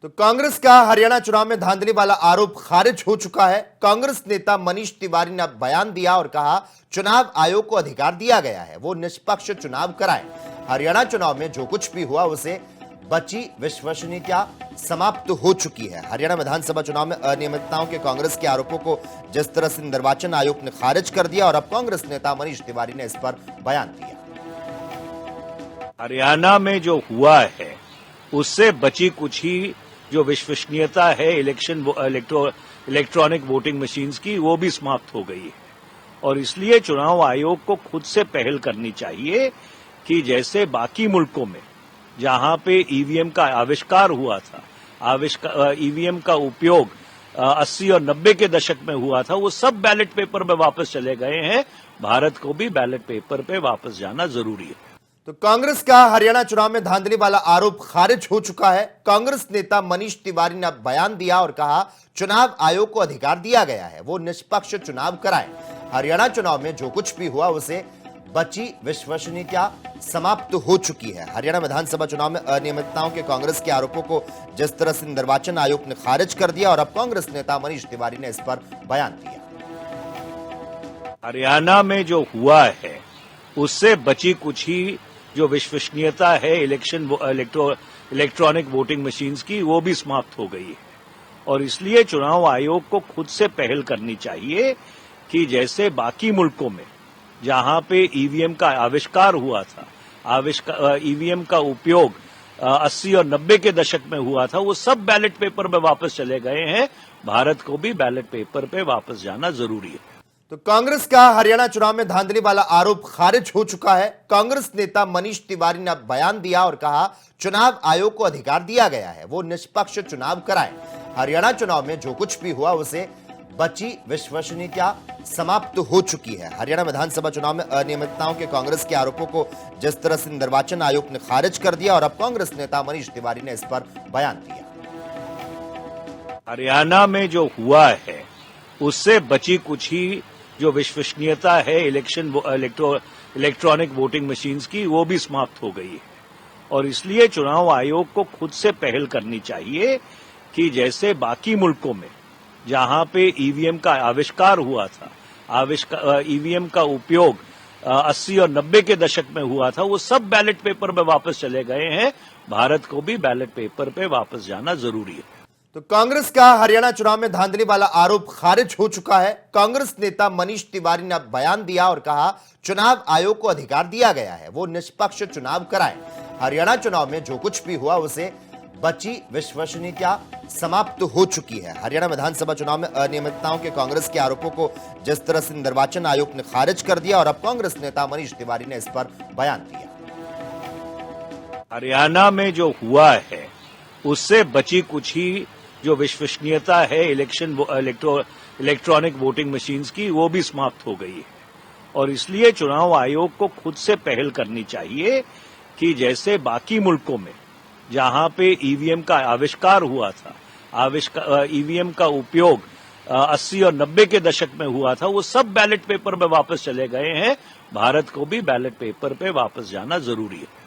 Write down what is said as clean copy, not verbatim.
तो कांग्रेस का हरियाणा चुनाव में धांधली वाला आरोप खारिज हो चुका है। कांग्रेस नेता मनीष तिवारी ने बयान दिया और कहा, चुनाव आयोग को अधिकार दिया गया है, वो निष्पक्ष चुनाव कराए। हरियाणा चुनाव में जो कुछ भी हुआ उसे बची विश्वसनीयता समाप्त हो चुकी है। हरियाणा विधानसभा चुनाव में अनियमितताओं के कांग्रेस के आरोपों को जिस तरह से निर्वाचन आयोग ने खारिज कर दिया और अब कांग्रेस नेता मनीष तिवारी ने इस पर बयान दिया। हरियाणा में जो हुआ है उससे बची कुछ ही जो विश्वसनीयता है इलेक्ट्रॉनिक वोटिंग मशीन्स की, वो भी समाप्त हो गई है। और इसलिए चुनाव आयोग को खुद से पहल करनी चाहिए कि जैसे बाकी मुल्कों में जहां पे ईवीएम का आविष्कार हुआ था, ईवीएम का उपयोग 80 और 90 के दशक में हुआ था, वो सब बैलेट पेपर में वापस चले गए हैं। भारत को भी बैलेट पेपर पे वापस जाना जरूरी है। तो कांग्रेस का हरियाणा चुनाव में धांधली वाला आरोप खारिज हो चुका है। कांग्रेस नेता मनीष तिवारी ने बयान दिया और कहा, चुनाव आयोग को अधिकार दिया गया है, वो निष्पक्ष चुनाव कराए। हरियाणा चुनाव में जो कुछ भी हुआ उसे बची विश्वसनीयता समाप्त हो चुकी है। हरियाणा विधानसभा चुनाव में अनियमितताओं के कांग्रेस के आरोपों को जिस तरह से निर्वाचन आयोग ने खारिज कर दिया और अब कांग्रेस नेता मनीष तिवारी ने इस पर बयान दिया। हरियाणा में जो हुआ है उससे बची कुछ ही जो विश्वसनीयता है इलेक्ट्रॉनिक वोटिंग मशीन्स की, वो भी समाप्त हो गई है। और इसलिए चुनाव आयोग को खुद से पहल करनी चाहिए कि जैसे बाकी मुल्कों में जहां पे ईवीएम का आविष्कार हुआ था, ईवीएम का उपयोग 80 और 90 के दशक में हुआ था, वो सब बैलेट पेपर में वापस चले गए हैं। भारत को भी बैलेट पेपर पे वापस जाना जरूरी है। तो कांग्रेस का हरियाणा चुनाव में धांधली वाला आरोप खारिज हो चुका है। कांग्रेस नेता मनीष तिवारी ने बयान दिया और कहा, चुनाव आयोग को अधिकार दिया गया है, वो निष्पक्ष चुनाव कराए। हरियाणा चुनाव में जो कुछ भी हुआ उसे बची विश्वसनीयता समाप्त हो चुकी है। हरियाणा विधानसभा चुनाव में अनियमितताओं के कांग्रेस के आरोपों को जिस तरह से निर्वाचन आयोग ने खारिज कर दिया और अब कांग्रेस नेता मनीष तिवारी ने इस पर बयान दिया। हरियाणा में जो हुआ है उससे बची कुछ ही जो विश्वसनीयता है इलेक्ट्रॉनिक वोटिंग मशीन्स की, वो भी समाप्त हो गई है। और इसलिए चुनाव आयोग को खुद से पहल करनी चाहिए कि जैसे बाकी मुल्कों में जहां पे ईवीएम का आविष्कार हुआ था, ईवीएम का उपयोग 80 और 90 के दशक में हुआ था, वो सब बैलेट पेपर में वापस चले गए हैं। भारत को भी बैलेट पेपर पे वापस जाना जरूरी है। तो कांग्रेस का हरियाणा चुनाव में धांधली वाला आरोप खारिज हो चुका है। कांग्रेस नेता मनीष तिवारी ने बयान दिया और कहा, चुनाव आयोग को अधिकार दिया गया है, वो निष्पक्ष चुनाव कराए। हरियाणा चुनाव में जो कुछ भी हुआ उसे बची विश्वसनीयता समाप्त हो चुकी है। हरियाणा विधानसभा चुनाव में अनियमितताओं के कांग्रेस के आरोपों को जिस तरह से निर्वाचन आयोग ने खारिज कर दिया और अब कांग्रेस नेता मनीष तिवारी ने इस पर बयान दिया। हरियाणा में जो हुआ है उससे बची कुछ ही जो विश्वसनीयता है इलेक्ट्रॉनिक वोटिंग मशीन्स की, वो भी समाप्त हो गई है। और इसलिए चुनाव आयोग को खुद से पहल करनी चाहिए कि जैसे बाकी मुल्कों में जहां पे ईवीएम का आविष्कार हुआ था, ईवीएम का उपयोग 80 और 90 के दशक में हुआ था, वो सब बैलेट पेपर में वापस चले गए हैं। भारत को भी बैलेट पेपर पे वापस जाना जरूरी है।